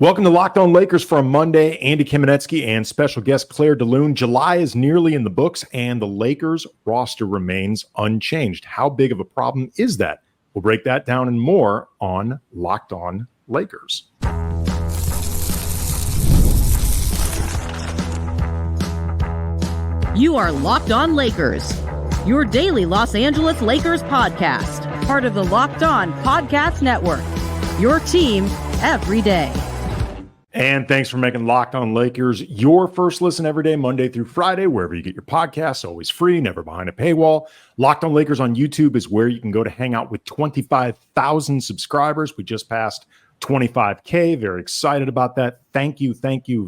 Welcome to Locked On Lakers for a Monday. Andy Kamenetzky and special guest Claire de Lune. July is nearly in the books, and the Lakers roster remains unchanged. How big of a problem is that? We'll break that down and more on Locked On Lakers. You are Locked On Lakers, your daily Los Angeles Lakers podcast, part of the Locked On Podcast Network, your team every day. And thanks for making Locked On Lakers your first listen every day, Monday through Friday, wherever you get your podcasts, always free, never behind a paywall. Locked On Lakers on YouTube is where you can go to hang out with 25,000 subscribers. We just passed 25K. Very excited about that. Thank you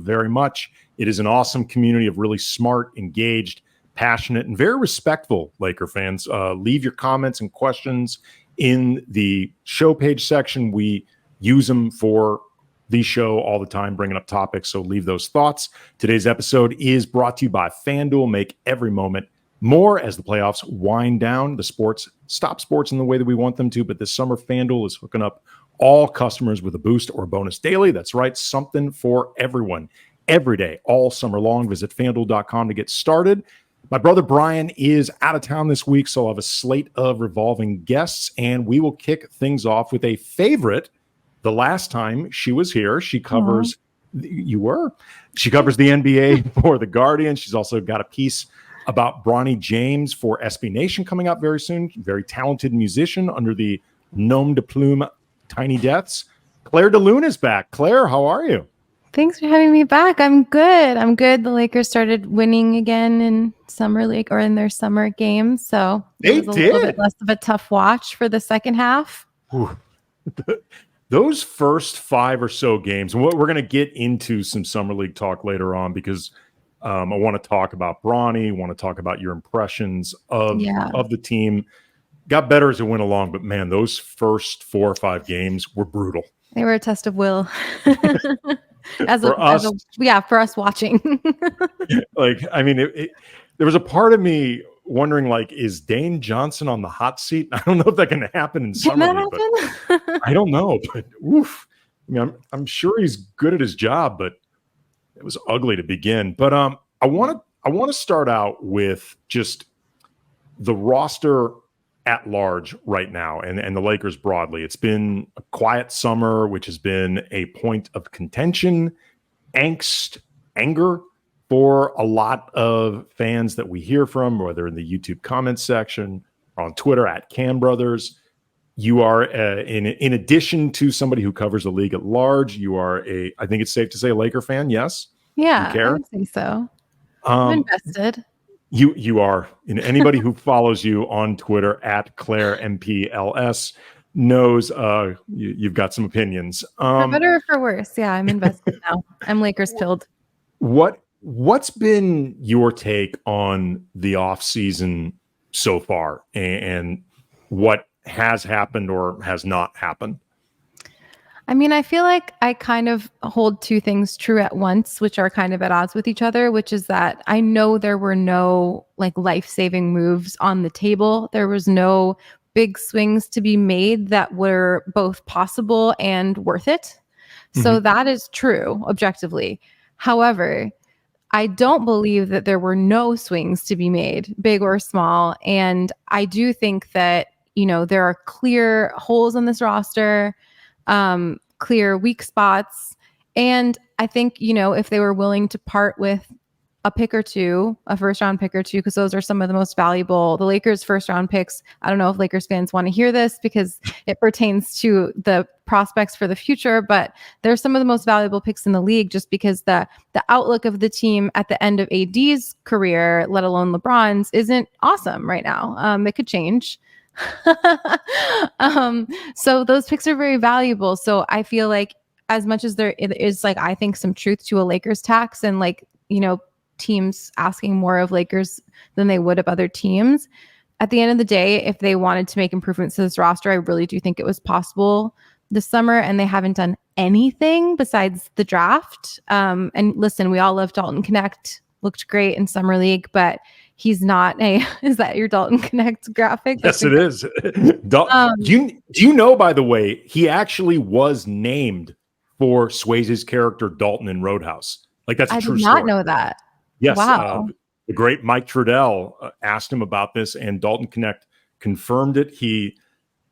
very much. It is an awesome community of really smart, engaged, passionate, and very respectful Laker fans. Leave your comments and questions in the show page section. We use them for the show all the time, bringing up topics, so leave those thoughts. Today's episode is brought to you by FanDuel. Make every moment more as the playoffs wind down. The sports stop sports in the way that we want them to, but this summer FanDuel is hooking up all customers with a boost or a bonus daily. That's right, something for everyone, every day, all summer long. Visit FanDuel.com to get started. My brother Brian is out of town this week, so I'll have a slate of revolving guests, and we will kick things off with a favorite. The last time she was here, she covers She covers the NBA for The Guardian. She's also got a piece about Bronny James for SB Nation coming up very soon. Very talented musician under the nom de plume Tiny Deaths. Claire de Lune is back. Claire, how are you? Thanks for having me back. I'm good. The Lakers started winning again in summer league or in their summer games, so it was a little bit less of a tough watch for the second half. Those first 5 or so games, and we're going to get into some summer league talk later on because I want to talk about Bronny, want to talk about your impressions of the team. Got better as it went along, but man, those first 4 or 5 games were brutal. They were a test of will. for us watching. There was a part of me wondering, is Dane Johnson on the hot seat? I don't know if that can happen in summer league, but I don't know. But oof, I'm sure he's good at his job, but it was ugly to begin. But I want to start out with just the roster at large right now, and the Lakers broadly. It's been a quiet summer, which has been a point of contention, angst, anger for a lot of fans that we hear from, whether in the YouTube comments section or on Twitter at Cam Brothers. You are, in addition to somebody who covers the league at large, you are I think it's safe to say, a Laker fan, yes? Yeah, you care? I would say so. I'm invested. You are. And anybody who follows you on Twitter at Claire MPLS knows you've got some opinions. For better or for worse, yeah, I'm invested now. I'm Lakers pilled. What's been your take on the offseason so far, and what has happened or has not happened? I feel like I kind of hold two things true at once, which are kind of at odds with each other, which is that I know there were no life-saving moves on the table. There was no big swings to be made that were both possible and worth it. So that is true objectively. However, I don't believe that there were no swings to be made, big or small. And I do think that, there are clear holes in this roster, clear weak spots. And I think, if they were willing to part with a pick or two, a first round pick or two, because those are some of the most valuable, the Lakers first round picks. I don't know if Lakers fans want to hear this because it pertains to the prospects for the future, but they're some of the most valuable picks in the league just because the outlook of the team at the end of AD's career, let alone LeBron's, isn't awesome right now. It could change. So those picks are very valuable. So I feel like as much as there is I think some truth to a Lakers tax and teams asking more of Lakers than they would of other teams, at the end of the day, if they wanted to make improvements to this roster, I really do think it was possible this summer, and they haven't done anything besides the draft. And listen, we all love Dalton Knecht, looked great in summer league, but he's not is that your Dalton Knecht graphic? Yes, it is. Do you know, by the way, he actually was named for Swayze's character Dalton in Roadhouse. Like, that's a true story. I did not know that. Yes. Wow. The great Mike Trudell asked him about this, and Dalton Knecht confirmed it. He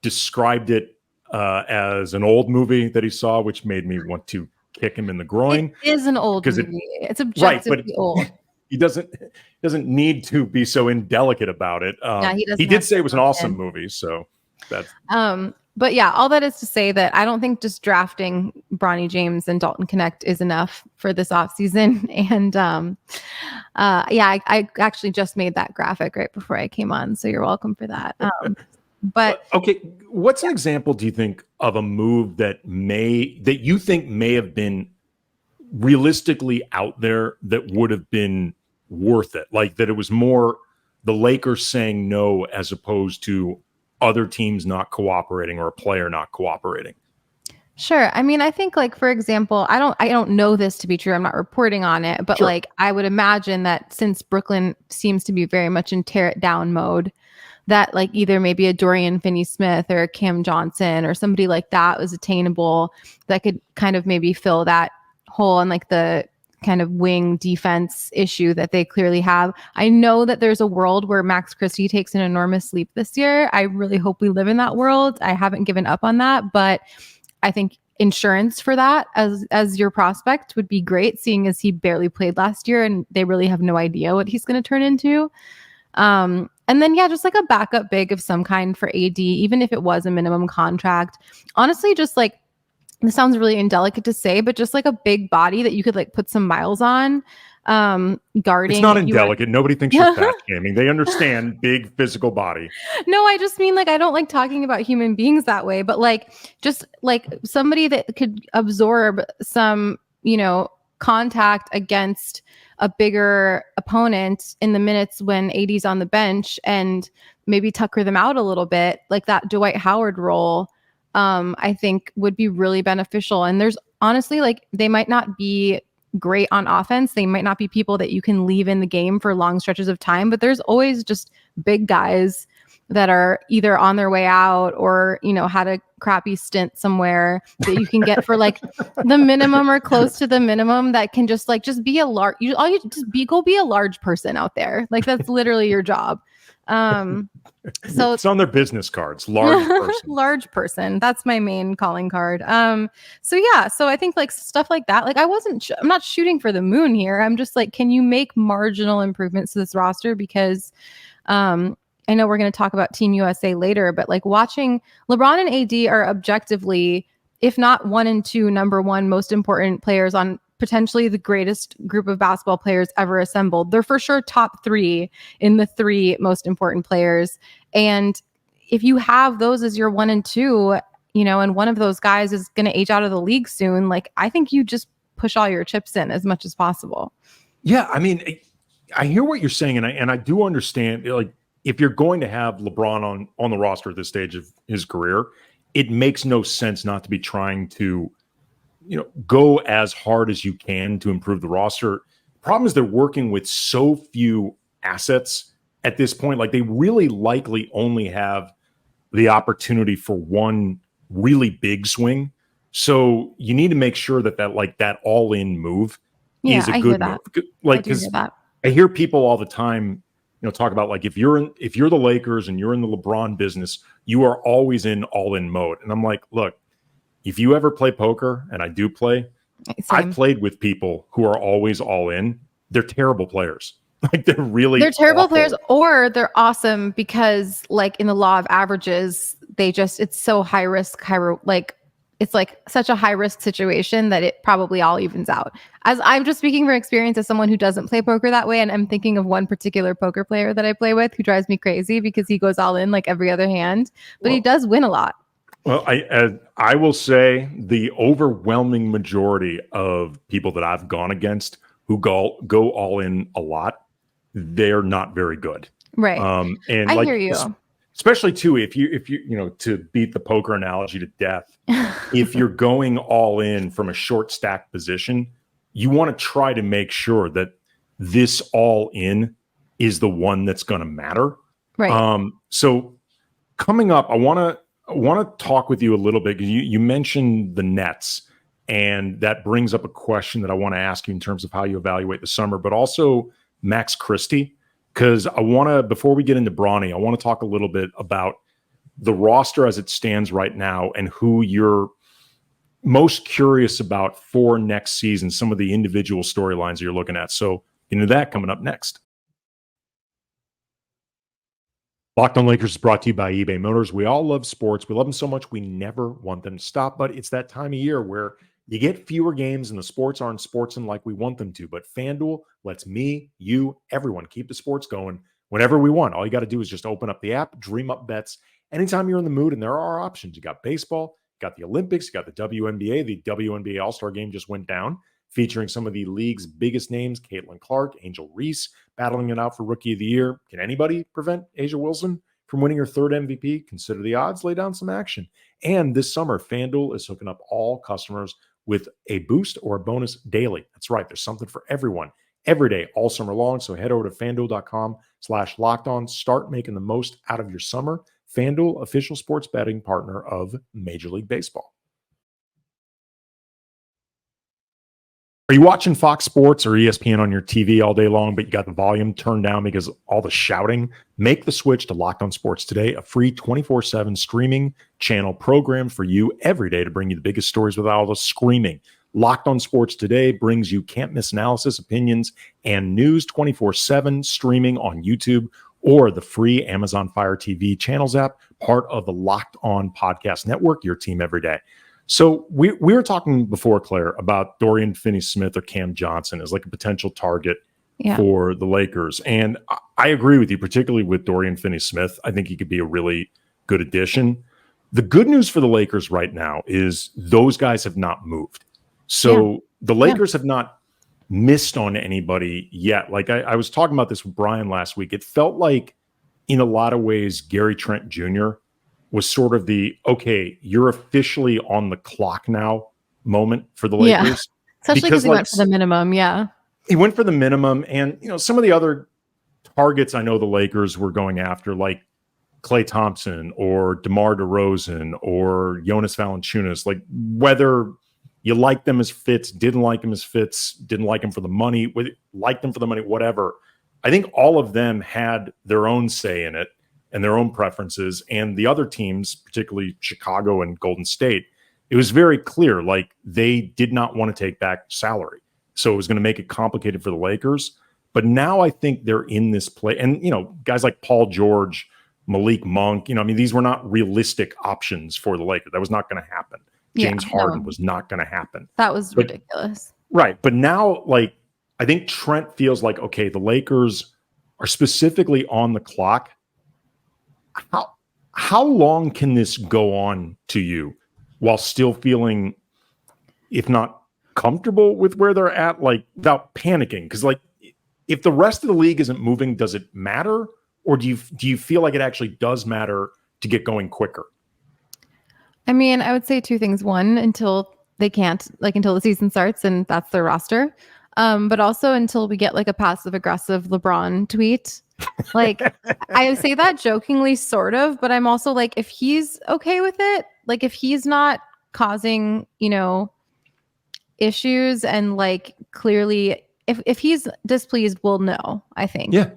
described it as an old movie that he saw, which made me want to kick him in the groin. It is an old movie. It's objectively old. He doesn't need to be so indelicate about it. He did say it was an awesome movie, so that's. But yeah, all that is to say that I don't think just drafting Bronny James and Dalton Knecht is enough for this offseason. And I actually just made that graphic right before I came on, so you're welcome for that. But okay, what's an example, do you think, of a move that you think may have been realistically out there that would have been worth it? Like, that it was more the Lakers saying no as opposed to other teams not cooperating or a player not cooperating? Sure. I mean, I think, like, for example, I don't know this to be true. I'm not reporting on it, but like, I would imagine that since Brooklyn seems to be very much in tear it down mode, that like either maybe a Dorian Finney-Smith or a Cam Johnson or somebody like that was attainable that could kind of maybe fill that hole in like the kind of wing defense issue that they clearly have. I know that there's a world where Max Christie takes an enormous leap this year. I really hope we live in that world. I haven't given up on that, but I think insurance for that as your prospect would be great, seeing as he barely played last year and they really have no idea what he's going to turn into. And then, just like a backup big of some kind for AD, even if it was a minimum contract. Honestly, just like, this sounds really indelicate to say, but just like a big body that you could like put some miles on, guarding. It's not indelicate. Nobody thinks you're fat shaming. They understand big physical body. No, I just mean, like, I don't like talking about human beings that way, but like, just like somebody that could absorb some, contact against a bigger opponent in the minutes when AD's on the bench and maybe tucker them out a little bit, like that Dwight Howard role. I think would be really beneficial. And there's honestly, like, they might not be great on offense. They might not be people that you can leave in the game for long stretches of time, but there's always just big guys that are either on their way out or, had a crappy stint somewhere that you can get for like the minimum or close to the minimum that can just be a large, go be a large person out there. Like, that's literally your job. So it's on their business cards. Large person. Large person. That's my main calling card. So I think like stuff like that, like I'm not shooting for the moon here. I'm just like, can you make marginal improvements to this roster? Because, I know we're going to talk about Team USA later, but like watching LeBron and AD are objectively, if not 1 and 2, number one most important players on potentially the greatest group of basketball players ever assembled. They're for sure top 3 in the 3 most important players. And if you have those as your 1 and 2, and one of those guys is going to age out of the league soon, like, I think you just push all your chips in as much as possible. Yeah. I mean, I hear what you're saying. And I do understand, like, if you're going to have LeBron on the roster at this stage of his career, it makes no sense not to be trying to, go as hard as you can to improve the roster. Problem is, they're working with so few assets at this point. Like, they really likely only have the opportunity for one really big swing. So you need to make sure that all-in move is a good move. Like, because I hear people all the time, talk about, like, if you're the Lakers and you're in the LeBron business, you are always in all-in mode. And I'm like, look, if you ever play poker, and I do play, I've played with people who are always all in. They're terrible players. Like, they're terrible players, or they're awesome because, like, in the law of averages, it's so high risk, it's like such a high risk situation that it probably all evens out. As I'm just speaking from experience as someone who doesn't play poker that way. And I'm thinking of one particular poker player that I play with who drives me crazy because he goes all in like every other hand, but he does win a lot. Well, I will say the overwhelming majority of people that I've gone against who go all in a lot, they're not very good. Right. And I hear you. Especially too, if you to beat the poker analogy to death, if you're going all in from a short stack position, you want to try to make sure that this all in is the one that's going to matter. Right. So coming up, I want to talk with you a little bit, because you mentioned the Nets, And that brings up a question that I want to ask you in terms of how you evaluate the summer, but also Max Christie, because I want to, before we get into Bronny, I want to talk a little bit about the roster as it stands right now and who you're most curious about for next season, some of the individual storylines you're looking at. So into that coming up next. Locked on Lakers is brought to you by eBay Motors. We all love sports. We love them so much we never want them to stop, but it's that time of year where you get fewer games and the sports aren't sportsing like we want them to. But FanDuel lets me, you, everyone keep the sports going whenever we want. All you got to do is just open up the app, dream up bets anytime you're in the mood, and there are options. You got baseball, you got the Olympics, you got the WNBA. The WNBA All-Star Game just went down, featuring some of the league's biggest names, Caitlin Clark, Angel Reese, battling it out for Rookie of the Year. Can anybody prevent A'ja Wilson from winning her third MVP? Consider the odds, lay down some action. And this summer, FanDuel is hooking up all customers with a boost or a bonus daily. That's right. There's something for everyone every day, all summer long. So head over to FanDuel.com/lockedon. Start making the most out of your summer. FanDuel, official sports betting partner of Major League Baseball. Are you watching Fox Sports or ESPN on your TV all day long, but you got the volume turned down because of all the shouting? Make the switch to Locked On Sports today, a free 24/7 streaming channel program for you every day to bring you the biggest stories without all the screaming. Locked On Sports today brings you can't-miss analysis, opinions, and news 24/7 streaming on YouTube or the free Amazon Fire TV channels app, part of the Locked On Podcast Network, your team every day. So we were talking before, Claire, about Dorian Finney-Smith or Cam Johnson as like a potential target for the Lakers. And I agree with you, particularly with Dorian Finney-Smith. I think he could be a really good addition. The good news for the Lakers right now is those guys have not moved. So the Lakers have not missed on anybody yet. Like I was talking about this with Brian last week. It felt like in a lot of ways, Gary Trent Jr. was sort of the, okay, you're officially on the clock now moment for the Lakers. Yeah. Especially because he went for the minimum. Yeah. He went for the minimum. And, some of the other targets I know the Lakers were going after, like Klay Thompson or DeMar DeRozan or Jonas Valanciunas, like whether you like them as fits, didn't like them as fits, didn't like them for the money, liked them for the money, whatever. I think all of them had their own say in it and their own preferences. And the other teams, particularly Chicago and Golden State, it was very clear, like they did not want to take back salary. So it was going to make it complicated for the Lakers. But now I think they're in this play. And, guys like Paul George, Malik Monk, these were not realistic options for the Lakers. That was not going to happen. James Harden was not going to happen. That was ridiculous. Right. But now, like, I think Trent feels like, okay, the Lakers are specifically on the clock. How long can this go on to you while still feeling, if not comfortable with where they're at, like without panicking? Because like if the rest of the league isn't moving, does it matter? Or do you feel like it actually does matter to get going quicker? I mean, I would say two things. One, until they can't, like until the season starts and that's their roster. But also until we get like a passive aggressive LeBron tweet. Like I say that jokingly sort of, but I'm also like, if he's okay with it, like if he's not causing, issues and like clearly if he's displeased, we'll know, I think. Yeah.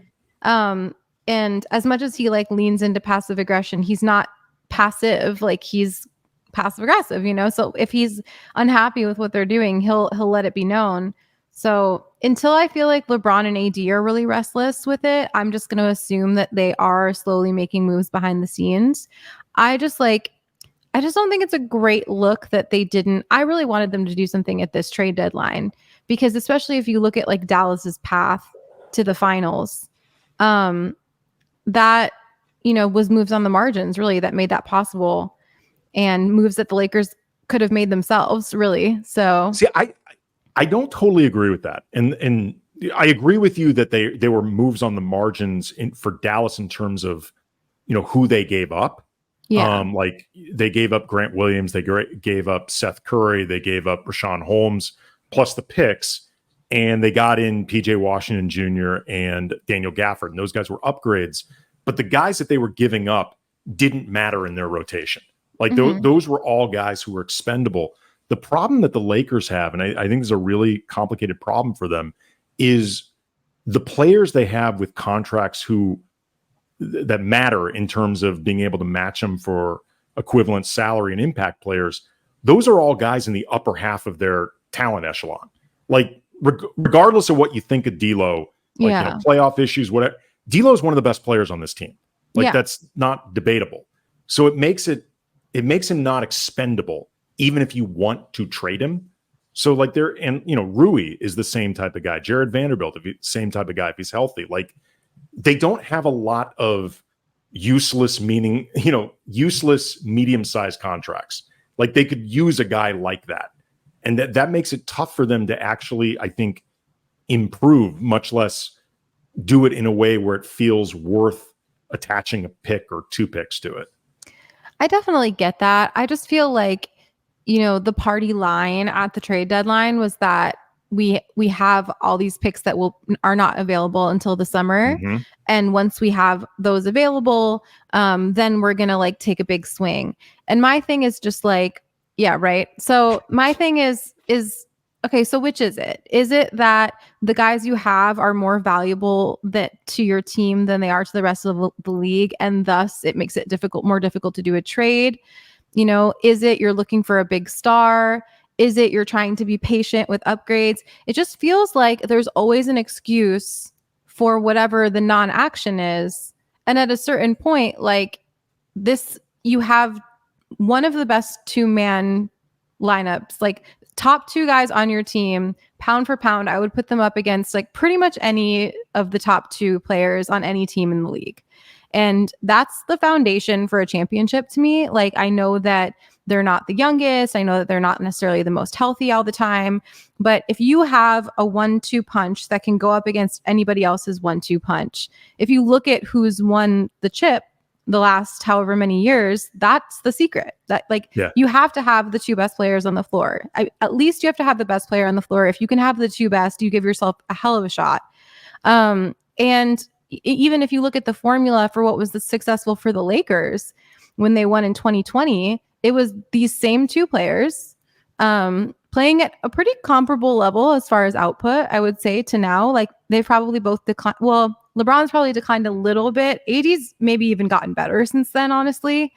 And as much as he like leans into passive aggression, he's not passive, like he's passive aggressive, so if he's unhappy with what they're doing, he'll let it be known. So until I feel like LeBron and AD are really restless with it, I'm just going to assume that they are slowly making moves behind the scenes. I just don't think it's a great look that they didn't. I really wanted them to do something at this trade deadline because especially if you look at like Dallas's path to the finals, that, was moves on the margins really that made that possible and moves that the Lakers could have made themselves really. So see, I don't totally agree with that. And I agree with you that they were moves on the margins for Dallas in terms of, who they gave up. Yeah. Like they gave up Grant Williams, they gave up Seth Curry, they gave up Rashawn Holmes, plus the picks, and they got in PJ Washington Jr. and Daniel Gafford. And those guys were upgrades. But the guys that they were giving up didn't matter in their rotation. Like those were all guys who were expendable. The problem that the Lakers have, and I think this is a really complicated problem for them, is the players they have with contracts that matter in terms of being able to match them for equivalent salary and impact players. Those are all guys in the upper half of their talent echelon. Like, regardless of what you think of D'Lo, like, playoff issues, whatever, D'Lo is one of the best players on this team. Like, that's not debatable. So it makes him not expendable, even if you want to trade him. So like Rui is the same type of guy. Jared Vanderbilt, same type of guy if he's healthy. Like, they don't have a lot of useless medium-sized contracts. Like, they could use a guy like that. And that makes it tough for them to actually, I think, improve, much less do it in a way where it feels worth attaching a pick or 2 picks to it. I definitely get that. I just feel like, the party line at the trade deadline was that we have all these picks that are not available until the summer. Mm-hmm. And once we have those available, then we're going to like take a big swing. And my thing is just like, yeah, right. So my thing is okay, so which is it? Is it that the guys you have are more valuable to your team than they are to the rest of the league, and thus it makes it more difficult to do a trade? Is it you're looking for a big star? Is it you're trying to be patient with upgrades? It just feels like there's always an excuse for whatever the non-action is. And at a certain point, like this, you have one of the best 2-man lineups, like top 2 guys on your team, pound for pound. I would put them up against like pretty much any of the top 2 players on any team in the league. And that's the foundation for a championship to me. Like, I know that they're not the youngest. I know that they're not necessarily the most healthy all the time. But if you have a 1-2 punch that can go up against anybody else's 1-2 punch, if you look at who's won the chip the last however many years, that's the secret. That you have to have the 2 best players on the floor. At least you have to have the best player on the floor. If you can have the 2 best, you give yourself a hell of a shot. And even if you look at the formula for what was successful for the Lakers when they won in 2020, it was these same 2 players playing at a pretty comparable level as far as output, I would say, to now. Like, they've probably both declined. Well, LeBron's probably declined a little bit. AD's maybe even gotten better since then, honestly.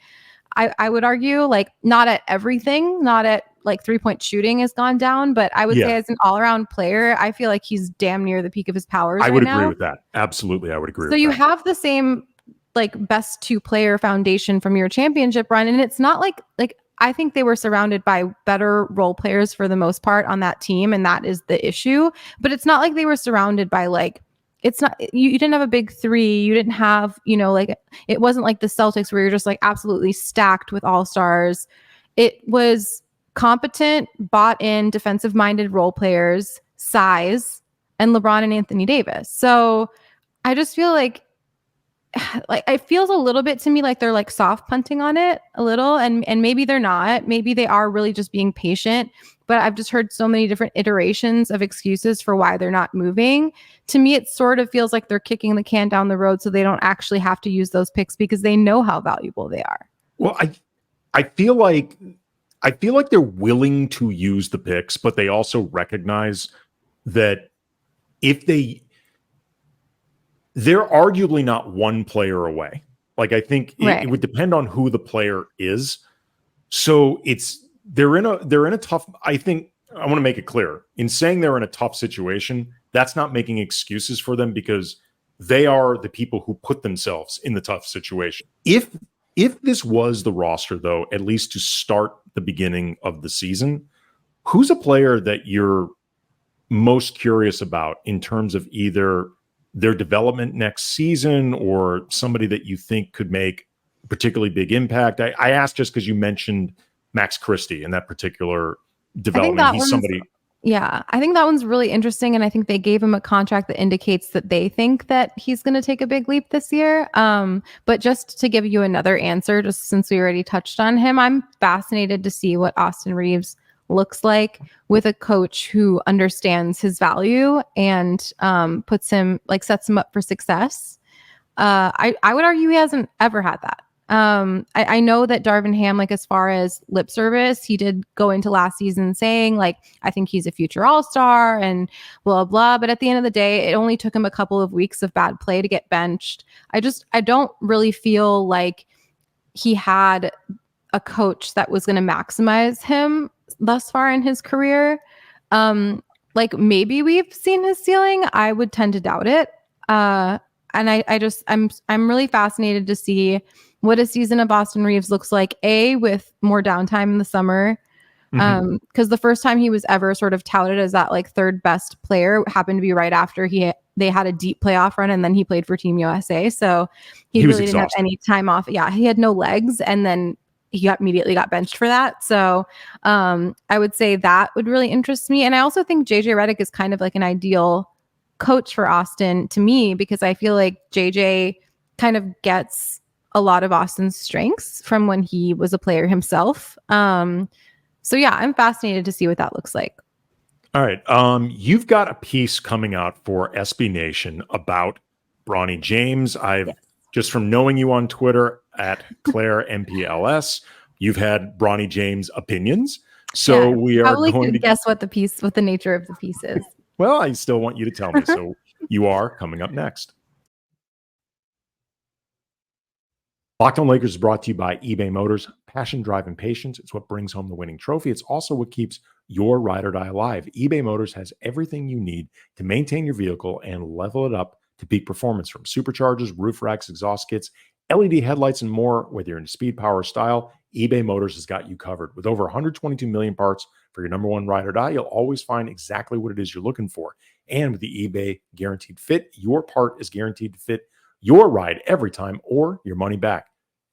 I would argue, like, not at everything, not at like 3-point shooting has gone down, but I would say as an all-around player, I feel like he's damn near the peak of his powers. I would agree with that. Absolutely. I would agree with that. So you have the same like best 2 player foundation from your championship run. And it's not like I think they were surrounded by better role players for the most part on that team. And that is the issue. But it's not like they were surrounded by like, it's not, you didn't have a big 3. You didn't have, like, it wasn't like the Celtics where you're just like absolutely stacked with all-stars. It was competent, bought in, defensive minded role players, size, and LeBron and Anthony Davis. So I just feel like it feels a little bit to me like they're like soft punting on it a little, and maybe they're not. Maybe they are really just being patient, but I've just heard so many different iterations of excuses for why they're not moving. To me, it sort of feels like they're kicking the can down the road so they don't actually have to use those picks because they know how valuable they are. Well, I feel like they're willing to use the picks, but they also recognize that if they're arguably not one player away. Like, I think it would depend on who the player is. So they're in a tough, I think I want to make it clear in saying they're in a tough situation. That's not making excuses for them because they are the people who put themselves in the tough situation. If this was the roster, though, at least to start the beginning of the season, who's a player that you're most curious about in terms of either their development next season or somebody that you think could make a particularly big impact? I asked just because you mentioned Max Christie in that particular development. He's somebody. Yeah, I think that one's really interesting. And I think they gave him a contract that indicates that they think that he's going to take a big leap this year. But just to give you another answer, just since we already touched on him, I'm fascinated to see what Austin Reeves looks like with a coach who understands his value and sets him up for success. I would argue he hasn't ever had that I know that Darvin Ham, like as far as lip service, he did go into last season saying like, I think he's a future all-star and blah, blah. But at the end of the day, it only took him a couple of weeks of bad play to get benched. I don't really feel like he had a coach that was going to maximize him thus far in his career. Like maybe we've seen his ceiling. I would tend to doubt it. And I'm really fascinated to see what a season of Austin Reeves looks like, with more downtime in the summer. Because the first time he was ever sort of touted as that like third best player happened to be right after they had a deep playoff run, and then he played for Team USA. So he really didn't have any time off. Yeah, he had no legs, and then he immediately got benched for that. So I would say that would really interest me. And I also think JJ Redick is kind of like an ideal coach for Austin to me, because I feel like JJ kind of gets a lot of Austin's strengths from when he was a player himself. So yeah, I'm fascinated to see what that looks like. All right. You've got a piece coming out for SB Nation about Bronny James. Just from knowing you on Twitter at Claire MPLS, you've had Bronny James opinions. So we are going to guess what the nature of the piece is. Well, I still want you to tell me. So you are coming up next. Locked On Lakers is brought to you by eBay Motors. Passion, drive, and patience. It's what brings home the winning trophy. It's also what keeps your ride or die alive. eBay Motors has everything you need to maintain your vehicle and level it up to peak performance, from superchargers, roof racks, exhaust kits, LED headlights, and more. Whether you're into speed, power, or style, eBay Motors has got you covered. With over 122 million parts for your number one ride or die, you'll always find exactly what it is you're looking for. And with the eBay Guaranteed Fit, your part is guaranteed to fit your ride every time, or your money back.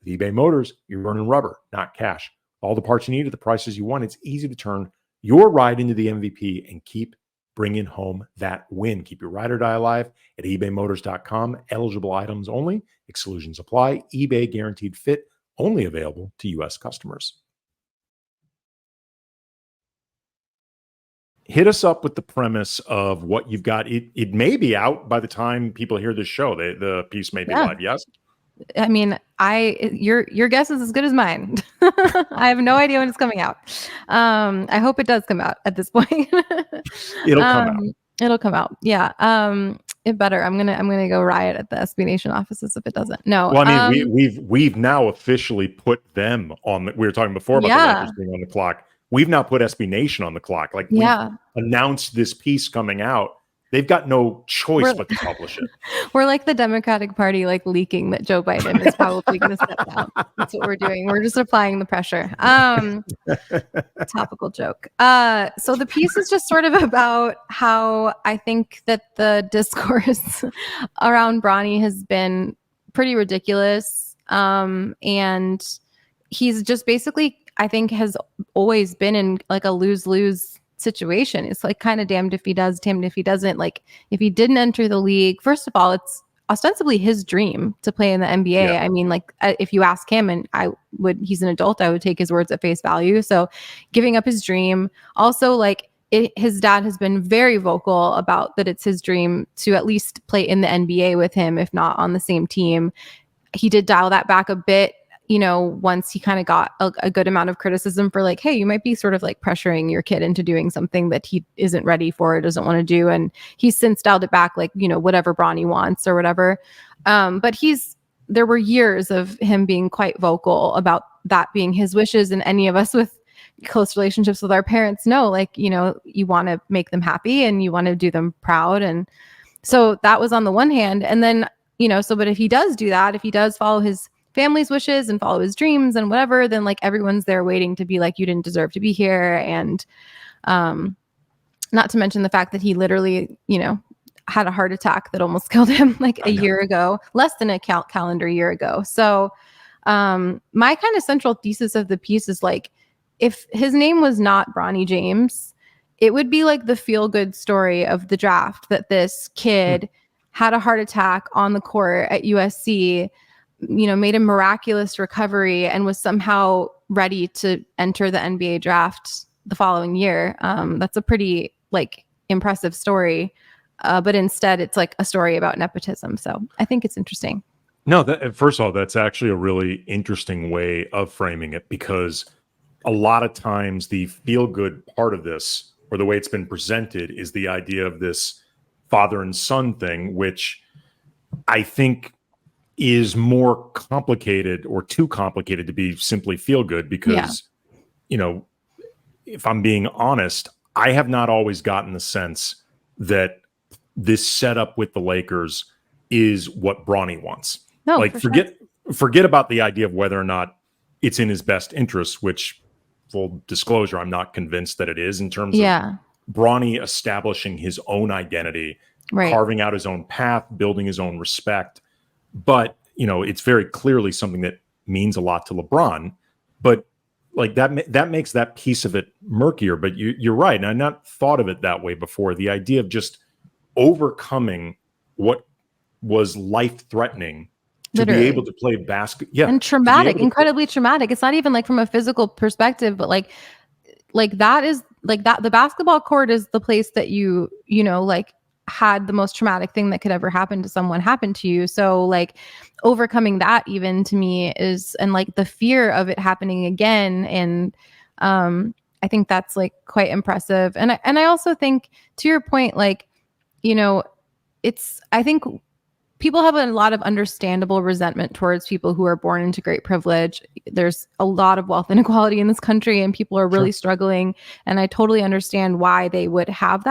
With eBay Motors, you're running rubber, not cash. All the parts you need at the prices you want. It's easy to turn your ride into the MVP and keep bringing home that win. Keep your ride or die alive at ebaymotors.com. Eligible items only. Exclusions apply. eBay Guaranteed Fit, only available to U.S. customers. Hit us up with the premise of what you've got. It may be out by the time people hear this show. The piece may be live. Yes. I mean, your guess is as good as mine. I have no idea when it's coming out. I hope it does come out at this point. It'll come out. It'll come out. Yeah. It better. I'm gonna go riot at the SB Nation offices if it doesn't. No. Well, I mean, we've now officially put them on. We were talking before about the Lakers being on the clock. We've now put SB Nation on the clock. Like, we announced this piece coming out. They've got no choice but to publish it. We're like the Democratic Party, like leaking that Joe Biden is probably going to step down. That's what we're doing. We're just applying the pressure. Topical joke. So the piece is just sort of about how I think that the discourse around Bronny has been pretty ridiculous. And he's just basically, I think, has always been in like a lose-lose situation. It's like kind of damned if he does, damned if he doesn't. Like, if he didn't enter the league, first of all, it's ostensibly his dream to play in the NBA. I mean, like, if you ask him, and he's an adult, I would take his words at face value. So giving up his dream. Also, like, his dad has been very vocal about that it's his dream to at least play in the NBA with him, if not on the same team. He did dial that back a bit, you know, once he kind of got a good amount of criticism for like, hey, you might be sort of like pressuring your kid into doing something that he isn't ready for or doesn't want to do. And he's since dialed it back, like, you know, whatever Bronny wants or whatever. But there were years of him being quite vocal about that being his wishes. And any of us with close relationships with our parents know, like, you know, you want to make them happy and you want to do them proud. And so that was on the one hand. And then, you know, but if he does do that, if he does follow his family's wishes and follow his dreams and whatever, then like everyone's there waiting to be like, you didn't deserve to be here. And not to mention the fact that he literally, you know, had a heart attack that almost killed him like a year ago, less than a calendar year ago. So my kind of central thesis of the piece is like, if his name was not Bronny James, it would be like the feel-good story of the draft, that this kid had a heart attack on the court at USC, you know, made a miraculous recovery and was somehow ready to enter the NBA draft the following year. That's a pretty like impressive story. But instead it's like a story about nepotism. So I think it's interesting. No, first of all, that's actually a really interesting way of framing it, because a lot of times the feel good part of this, or the way it's been presented, is the idea of this father and son thing, which I think is more complicated, or too complicated to be simply feel good, because, if I'm being honest, I have not always gotten the sense that this setup with the Lakers is what Bronny wants. No, like forget about the idea of whether or not it's in his best interest, which, full disclosure, I'm not convinced that it is, in terms of Bronny establishing his own identity, carving out his own path, building his own respect. But, it's very clearly something that means a lot to LeBron. But like that makes that piece of it murkier. But you're right. And I've not thought of it that way before. The idea of just overcoming what was life-threatening to Literally. be able to play basketball. Yeah. And traumatic, incredibly traumatic. It's not even like from a physical perspective, but like that is like that. The basketball court is the place that you had the most traumatic thing that could ever happen to someone happen to you. So like overcoming that, even to me, is, and like the fear of it happening again. And I think that's like quite impressive. And I also think, to your point, like, I think people have a lot of understandable resentment towards people who are born into great privilege. There's a lot of wealth inequality in this country, and people are really struggling. And I totally understand why they would have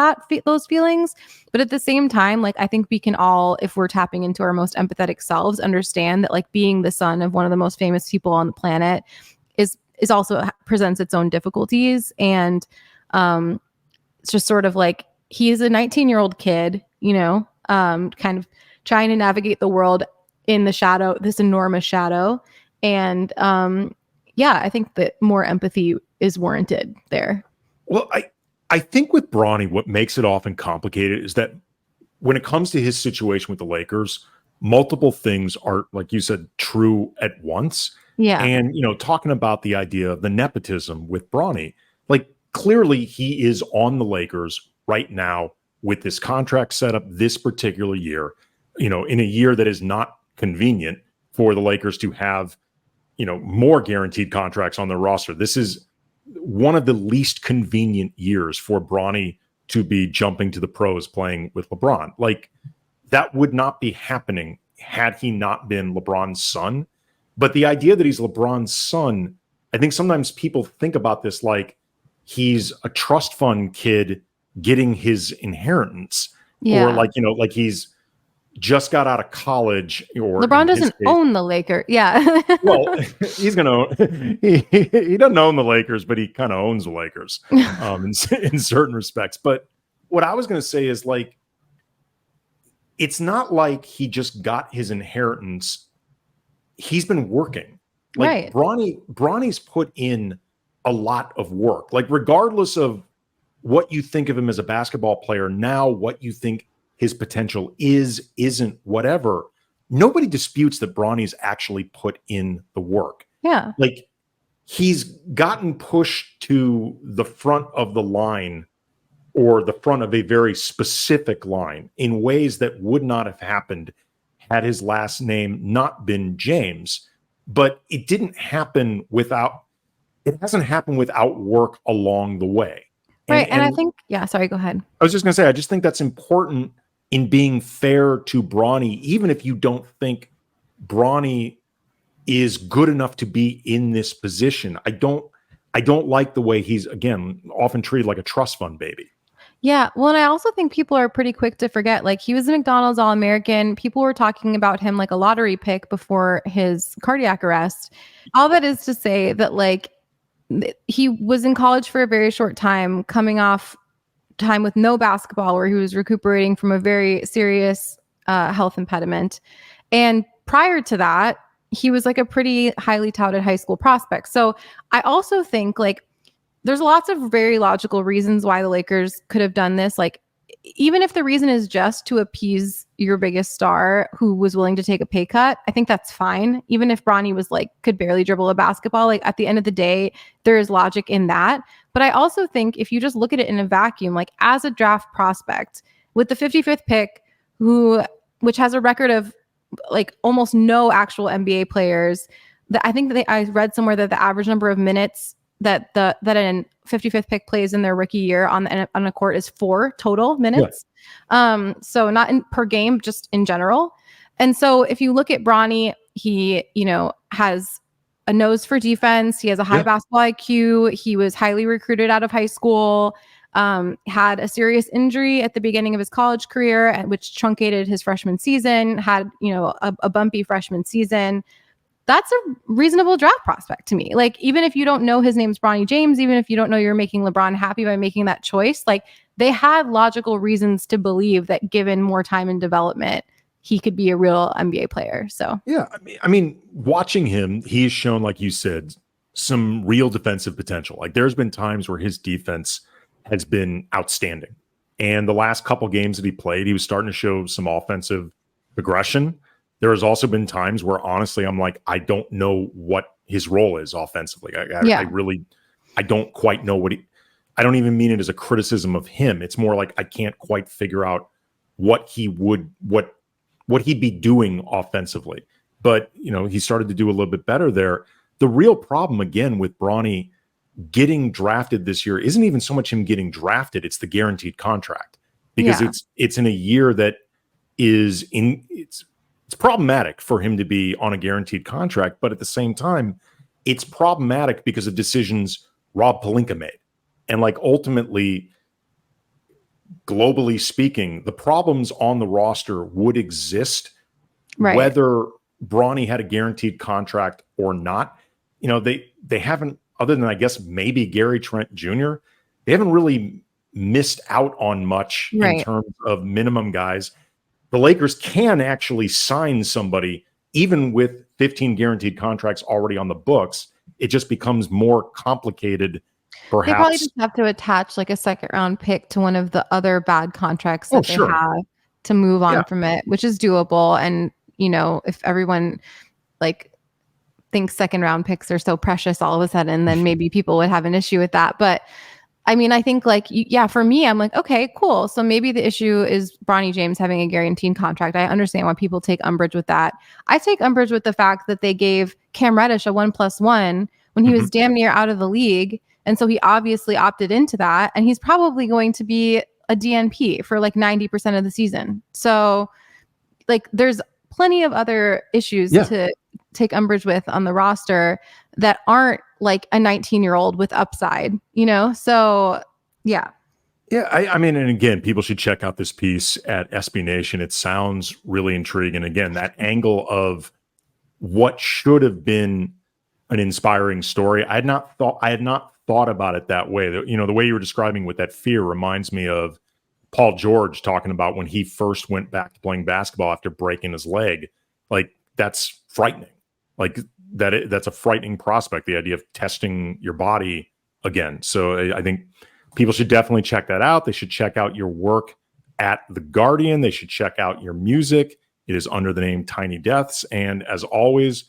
those feelings. But at the same time, like, I think we can all, if we're tapping into our most empathetic selves, understand that like being the son of one of the most famous people on the planet is also presents its own difficulties. And it's just sort of like, he's a 19-year-old kid, kind of trying to navigate the world in the shadow, this enormous shadow. And I think that more empathy is warranted there. Well, I think with Bronny, what makes it often complicated is that when it comes to his situation with the Lakers, multiple things are, like you said, true at once. Yeah. And, talking about the idea of the nepotism with Bronny, like, clearly he is on the Lakers right now with this contract set up this particular year, in a year that is not convenient for the Lakers to have, more guaranteed contracts on their roster. This is one of the least convenient years for Bronny to be jumping to the pros playing with LeBron. Like, that would not be happening had he not been LeBron's son. But the idea that he's LeBron's son, I think sometimes people think about this like he's a trust fund kid getting his inheritance, or like he's just got out of college. Or LeBron doesn't own the Lakers. Yeah. Well, he's gonna he doesn't own the Lakers, but he kind of owns the Lakers in certain respects. But what I was gonna say is, like, it's not like he just got his inheritance. He's been working. Like, Bronny's put in a lot of work. Like, regardless of what you think of him as a basketball player now, what you think his potential isn't, whatever, nobody disputes that Bronny's actually put in the work. Yeah. Like, he's gotten pushed to the front of the line, or the front of a very specific line, in ways that would not have happened had his last name not been James. But it didn't happen it hasn't happened without work along the way. Right. And I think, sorry, go ahead. I was just going to say, I just think that's important in being fair to Bronny, even if you don't think Bronny is good enough to be in this position. I don't like the way he's, again, often treated like a trust fund baby. Yeah. Well, and I also think people are pretty quick to forget, like, he was a McDonald's All-American. People were talking about him like a lottery pick before his cardiac arrest. All that is to say that, like, he was in college for a very short time, coming off time with no basketball, where he was recuperating from a very serious health impediment. And prior to that, he was like a pretty highly touted high school prospect. So I also think, like, there's lots of very logical reasons why the Lakers could have done this. Like, even if the reason is just to appease your biggest star who was willing to take a pay cut, I think that's fine. Even if Bronny was like, could barely dribble a basketball, like, at the end of the day, there is logic in that. But I also think if you just look at it in a vacuum, like, as a draft prospect with the 55th pick, which has a record of like almost no actual NBA players. I think that I read somewhere that the average number of minutes that a 55th pick plays in their rookie year on a court is 4 total minutes. Yeah. So not per game, just in general. And so if you look at Bronny, he, has a nose for defense. He has a high basketball IQ. He was highly recruited out of high school. Had a serious injury at the beginning of his college career, which truncated his freshman season. Had, a bumpy freshman season. That's a reasonable draft prospect to me. Like, even if you don't know his name's Bronny James, even if you don't know you're making LeBron happy by making that choice, like, they had logical reasons to believe that given more time in development, he could be a real NBA player. So, yeah, I mean, watching him, he's shown, like you said, some real defensive potential. Like, there's been times where his defense has been outstanding. And the last couple games that he played, he was starting to show some offensive aggression. There has also been times where, honestly, I'm like, I don't know what his role is offensively. I don't quite know I don't even mean it as a criticism of him. It's more like I can't quite figure out what he'd be doing offensively. But, he started to do a little bit better there. The real problem, again, with Bronny getting drafted this year isn't even so much him getting drafted. It's the guaranteed contract, because it's in a year that it's problematic for him to be on a guaranteed contract, but at the same time, it's problematic because of decisions Rob Pelinka made. And like, ultimately, globally speaking, the problems on the roster would exist whether Bronny had a guaranteed contract or not. They haven't, other than, I guess, maybe Gary Trent Jr., they haven't really missed out on much in terms of minimum guys. The Lakers can actually sign somebody even with 15 guaranteed contracts already on the books. It just becomes more complicated, perhaps. They probably just have to attach like a second round pick to one of the other bad contracts that they have to move on from it, which is doable. And, if everyone like thinks second round picks are so precious all of a sudden, then maybe people would have an issue with that. But I mean, I think like, for me, I'm like, okay, cool. So maybe the issue is Bronny James having a guaranteed contract. I understand why people take umbrage with that. I take umbrage with the fact that they gave Cam Reddish a 1+1 when he was damn near out of the league. And so he obviously opted into that. And he's probably going to be a DNP for like 90% of the season. So like, there's plenty of other issues to take umbrage with on the roster that aren't like a 19-year-old with upside, So, yeah. Yeah, I mean, and again, people should check out this piece at SB Nation. It sounds really intriguing. Again, that angle of what should have been an inspiring story. I had not thought about it that way. The way you were describing with that fear reminds me of Paul George talking about when he first went back to playing basketball after breaking his leg. Like, that's frightening. Like, that's a frightening prospect, the idea of testing your body again. So I think people should definitely check that out. They should check out your work at The Guardian. They should check out your music. It is under the name Tiny Deaths. And as always,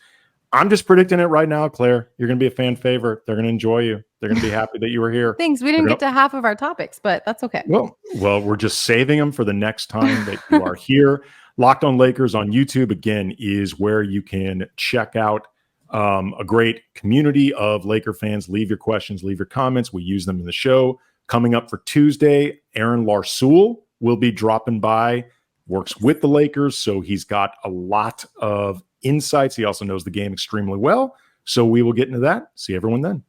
I'm just predicting it right now, Claire. You're going to be a fan favorite. They're going to enjoy you. They're going to be happy that you were here. Thanks. We didn't get to half of our topics, but that's okay. Well, we're just saving them for the next time that you are here. Locked on Lakers on YouTube, again, is where you can check out a great community of Laker fans. Leave your questions, leave your comments. We use them in the show. Coming up for Tuesday, Aaron Larsoul will be dropping by, works with the Lakers, so he's got a lot of insights. He also knows the game extremely well. So we will get into that. See everyone then.